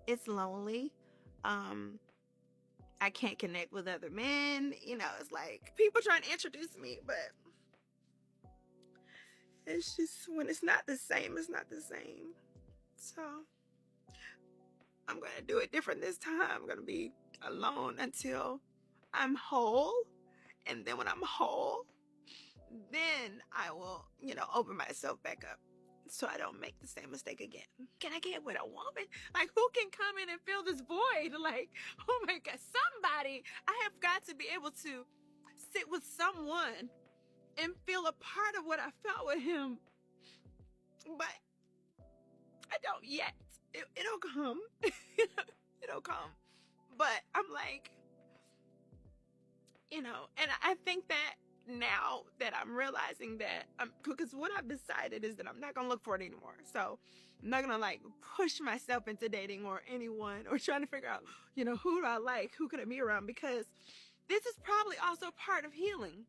it's lonely. Um, I can't connect with other men. It's like people trying to introduce me, but it's just when it's not the same, it's not the same. So I'm going to do it different this time. I'm going to be alone until I'm whole. And then when I'm whole, then I will, open myself back up so I don't make the same mistake again. Can I get with a woman? Like, who can come in and fill this void? Like, oh my God, somebody. I have got to be able to sit with someone and feel a part of what I felt with him. But I don't yet. It'll come. It'll come. But I'm like, and I think that now that I'm realizing that, because what I've decided is that I'm not going to look for it anymore. So I'm not going to like push myself into dating or anyone or trying to figure out, who do I like? Who could I be around? Because this is probably also part of healing.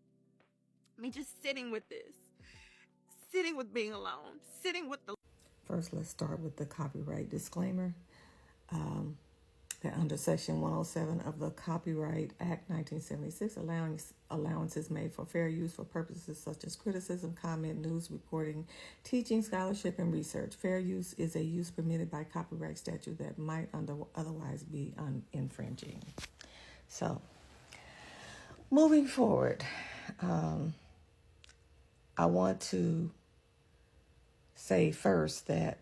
Me just sitting with this, sitting with being alone, sitting with the. First, let's start with the copyright disclaimer. That under Section 107 of the Copyright Act 1976, allowances made for fair use for purposes such as criticism, comment, news reporting, teaching, scholarship, and research. Fair use is a use permitted by copyright statute that might otherwise be infringing. So, moving forward, I want to say first that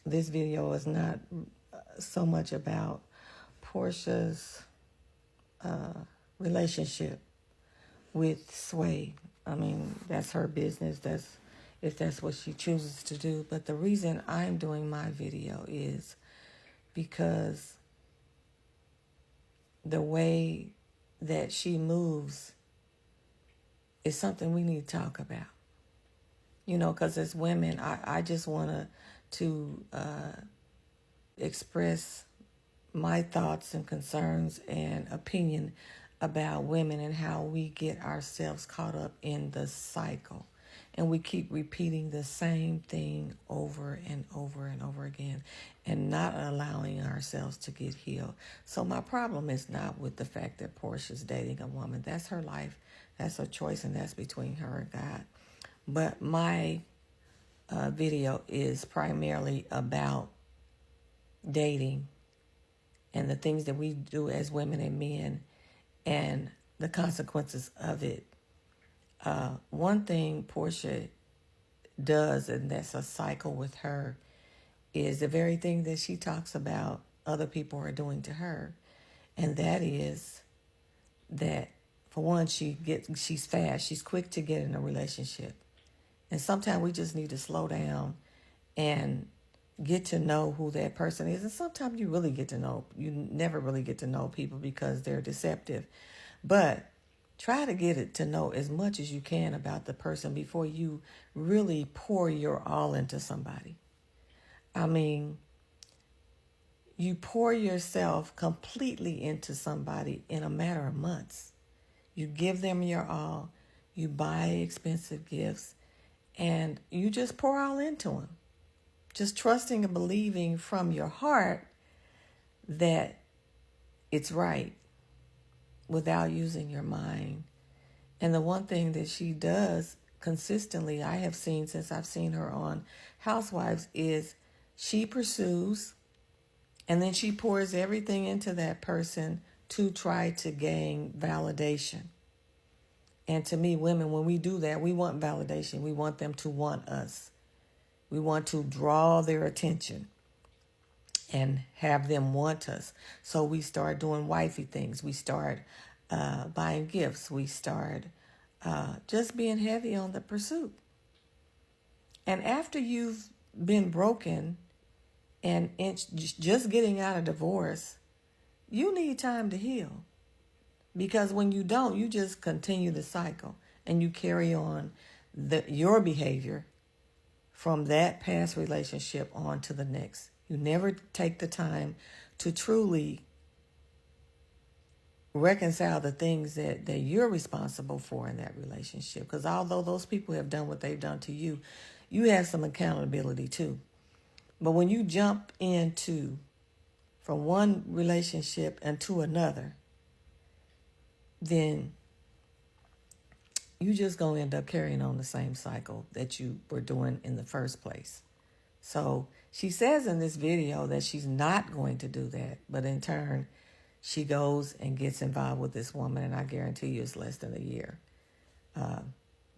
this video is not so much about Porsha's relationship with Sway. I mean, that's her business. If that's what she chooses to do. But the reason I'm doing my video is because the way that she moves is something we need to talk about. Because as women, I just want to express my thoughts and concerns and opinion about women and how we get ourselves caught up in the cycle. And we keep repeating the same thing over and over and over again and not allowing ourselves to get healed. So my problem is not with the fact that Porsha's dating a woman. That's her life. That's her choice, and that's between her and God. But my video is primarily about dating and the things that we do as women and men and the consequences of it. One thing Porsha does, and that's a cycle with her, is the very thing that she talks about other people are doing to her. And that is that, for one, she's fast. She's quick to get in a relationship. And sometimes we just need to slow down and get to know who that person is. And sometimes you never really get to know people because they're deceptive. But try to get it to know as much as you can about the person before you really pour your all into somebody. I mean, you pour yourself completely into somebody in a matter of months. You give them your all. You buy expensive gifts. And you just pour all into them. Just trusting and believing from your heart that it's right without using your mind. And the one thing that she does consistently, I have seen since I've seen her on Housewives, is she pursues and then she pours everything into that person to try to gain validation. And to me, women, when we do that, we want validation. We want them to want us. We want to draw their attention and have them want us. So we start doing wifey things. We start buying gifts. We start just being heavy on the pursuit. And after you've been broken and just getting out of divorce, you need time to heal. Because when you don't, you just continue the cycle and you carry on your behavior from that past relationship on to the next. You never take the time to truly reconcile the things that you're responsible for in that relationship. Because although those people have done what they've done to you, you have some accountability too. But when you jump into from one relationship into another, then you just going to end up carrying on the same cycle that you were doing in the first place. So she says in this video that she's not going to do that, but in turn, she goes and gets involved with this woman, and I guarantee you it's less than a year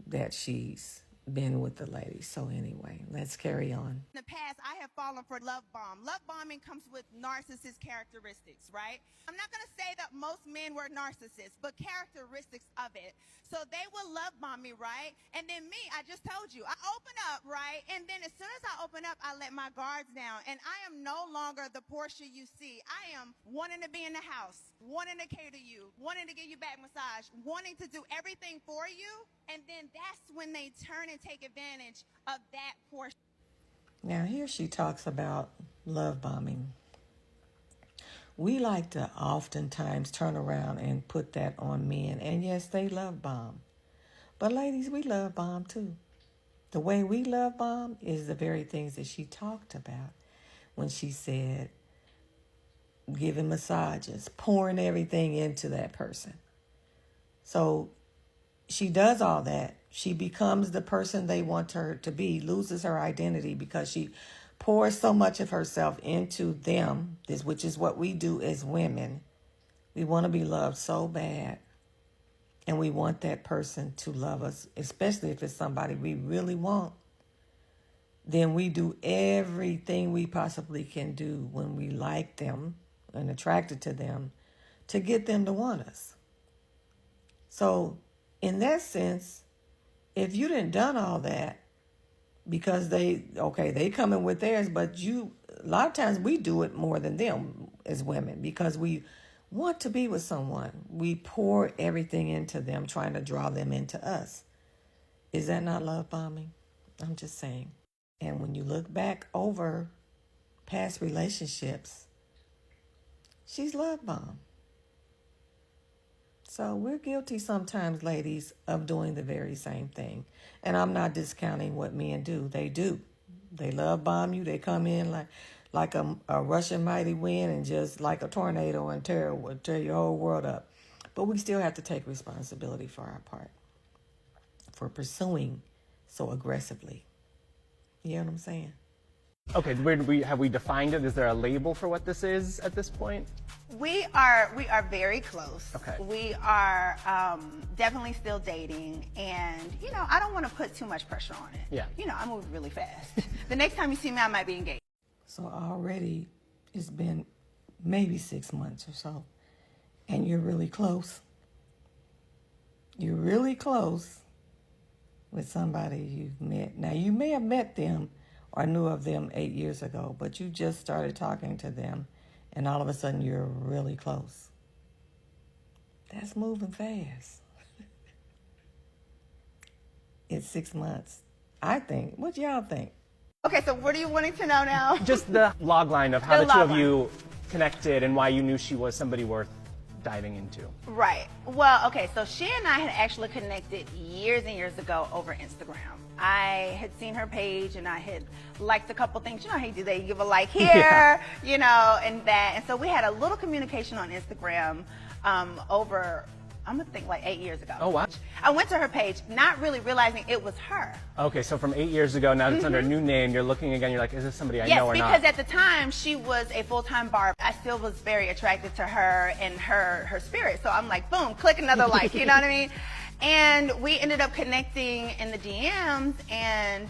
that she's been with the lady. So anyway, let's carry on. In the past, I have fallen for love bomb. Love bombing comes with narcissist characteristics, right? I'm not going to say that most men were narcissists, but characteristics of it. So they will love bomb me, right? And then me, I just told you, I open up, right? And then as soon as I open up, I let my guards down. And I am no longer the Porsha you see. I am wanting to be in the house, wanting to cater you, wanting to give you back massage, wanting to do everything for you. And then that's when they turn and take advantage of that Porsha. Now here she talks about love bombing. We like to oftentimes turn around and put that on men. And yes, they love bomb. But ladies, we love bomb too. The way we love bomb is the very things that she talked about when she said giving massages, pouring everything into that person. So she does all that. She becomes the person they want her to be, loses her identity because she pours so much of herself into them, which is what we do as women. We want to be loved so bad. And we want that person to love us, especially if it's somebody we really want. Then we do everything we possibly can do when we like them and attracted to them to get them to want us. So in that sense, if you didn't done all that, because they coming with theirs, but a lot of times we do it more than them as women because we want to be with someone. We pour everything into them, trying to draw them into us. Is that not love bombing? I'm just saying. And when you look back over past relationships, she's love bombed. So we're guilty sometimes, ladies, of doing the very same thing. And I'm not discounting what men do. They do. They love bomb you. They come in like a Russian mighty wind and just like a tornado and tear your whole world up. But we still have to take responsibility for our part, for pursuing so aggressively. You know what I'm saying? Okay, have we defined it? Is there a label for what this is at this point? We are very close. Okay. We are definitely still dating, and I don't want to put too much pressure on it. Yeah. I move really fast. The next time you see me, I might be engaged. So already it's been maybe 6 months or so, and you're really close. You're really close with somebody you've met. Now, you may have met them or knew of them 8 years ago, but you just started talking to them, and all of a sudden you're really close. That's moving fast. It's 6 months. I think. What y'all think? Okay, so what are you wanting to know now? Just the log line of how The the two log of you connected and why you knew she was somebody worth diving into. Right. Well, okay, so she and I had actually connected years and years ago over Instagram. I had seen her page and I had liked a couple things. You know how you do that, you give a like here, Yeah. And that. And so we had a little communication on Instagram over, I'm gonna think like 8 years ago. Oh, wow. I went to her page, not really realizing it was her. Okay, so from 8 years ago, now it's under a new name, you're looking again, you're like, is this somebody I know or not? Yes, because at the time she was a full-time barber. I still was very attracted to her and her spirit. So I'm like, boom, click another like, you know what I mean? And we ended up connecting in the DMs, and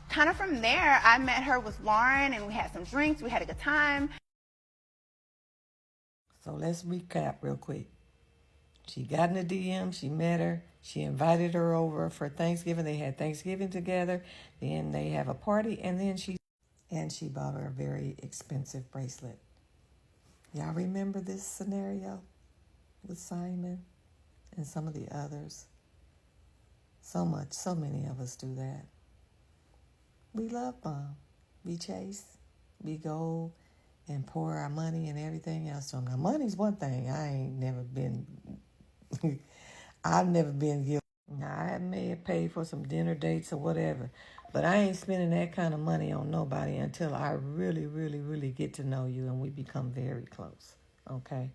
kind of from there, I met her with Lauren, and we had some drinks, we had a good time. So let's recap real quick. She got in the DM, she met her, she invited her over for Thanksgiving. They had Thanksgiving together, then they have a party, and then she bought her a very expensive bracelet. Y'all remember this scenario with Simon and some of the others? So many of us do that. We love bomb. We chase, we go and pour our money and everything else on them. Now, money's one thing. I've never been guilty. Now, I may have paid for some dinner dates or whatever, But I ain't spending that kind of money on nobody until I really, really, really get to know you and we become very close. Okay?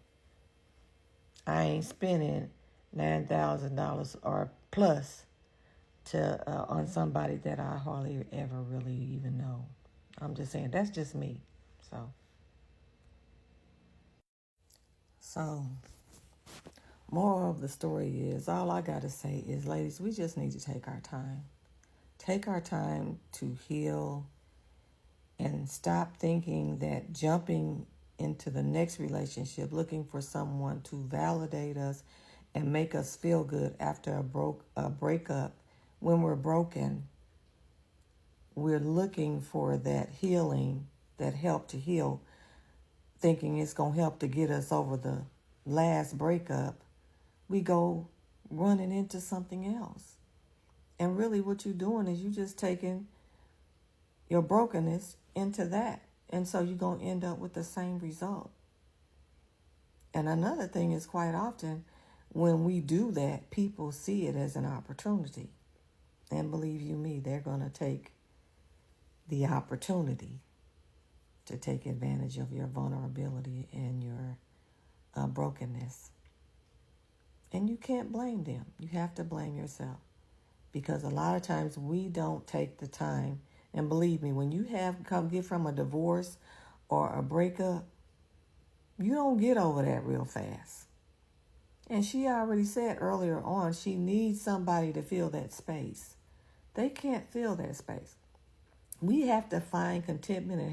I ain't spending $9,000 or plus to on somebody that I hardly ever really even know. I'm just saying that's just me. So moral of the story is all I gotta say is, ladies, we just need to take our time. Take our time to heal and stop thinking that jumping into the next relationship, looking for someone to validate us and make us feel good after a breakup, when we're broken, we're looking for that healing, that help to heal, thinking it's going to help to get us over the last breakup. We go running into something else. And really what you're doing is you just taking your brokenness into that. And so you're going to end up with the same result. And another thing is, quite often when we do that, people see it as an opportunity. And believe you me, they're going to take the opportunity to take advantage of your vulnerability and your brokenness. And you can't blame them. You have to blame yourself. Because a lot of times we don't take the time. And believe me, when you have come get from a divorce or a breakup, you don't get over that real fast. And she already said earlier on, she needs somebody to fill that space. They can't fill that space. We have to find contentment and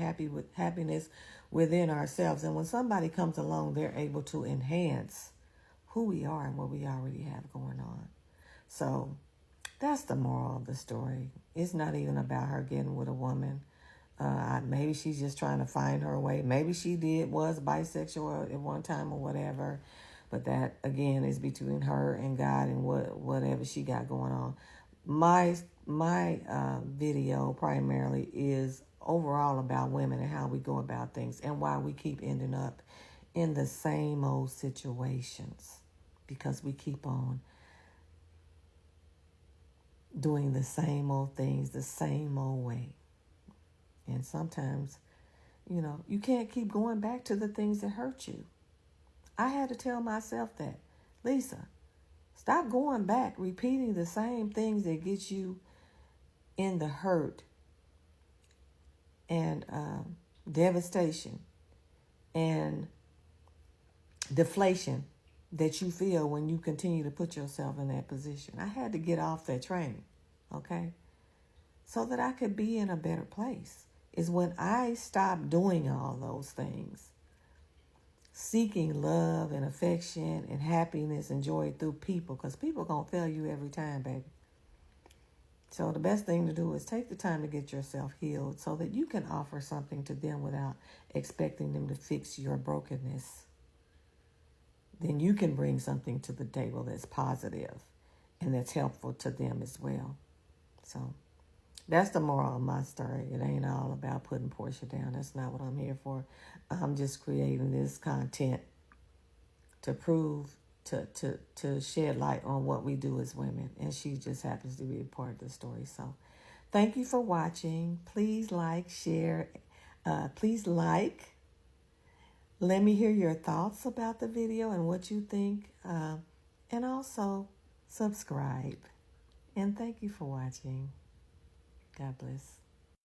happiness within ourselves. And when somebody comes along, they're able to enhance who we are and what we already have going on. So that's the moral of the story. It's not even about her getting with a woman. Maybe she's just trying to find her way. Maybe she was bisexual at one time or whatever. But that, again, is between her and God and whatever she got going on. My video primarily is overall about women and how we go about things and why we keep ending up in the same old situations, because we keep on doing the same old things the same old way. And sometimes, you can't keep going back to the things that hurt you. I had to tell myself that, Lisa, stop going back, repeating the same things that get you in the hurt and devastation and deflation that you feel when you continue to put yourself in that position. I had to get off that train, okay, so that I could be in a better place. Is when I stopped doing all those things, seeking love and affection and happiness and joy through people, because people gonna fail you every time, baby. So the best thing to do is take the time to get yourself healed so that you can offer something to them without expecting them to fix your brokenness. Then you can bring something to the table that's positive and that's helpful to them as well. So that's the moral of my story. It ain't all about putting Porsha down. That's not what I'm here for. I'm just creating this content to prove, to shed light on what we do as women. And she just happens to be a part of the story. So thank you for watching. Please like, share. Please like. Let me hear your thoughts about the video and what you think. And also subscribe. And thank you for watching. God bless.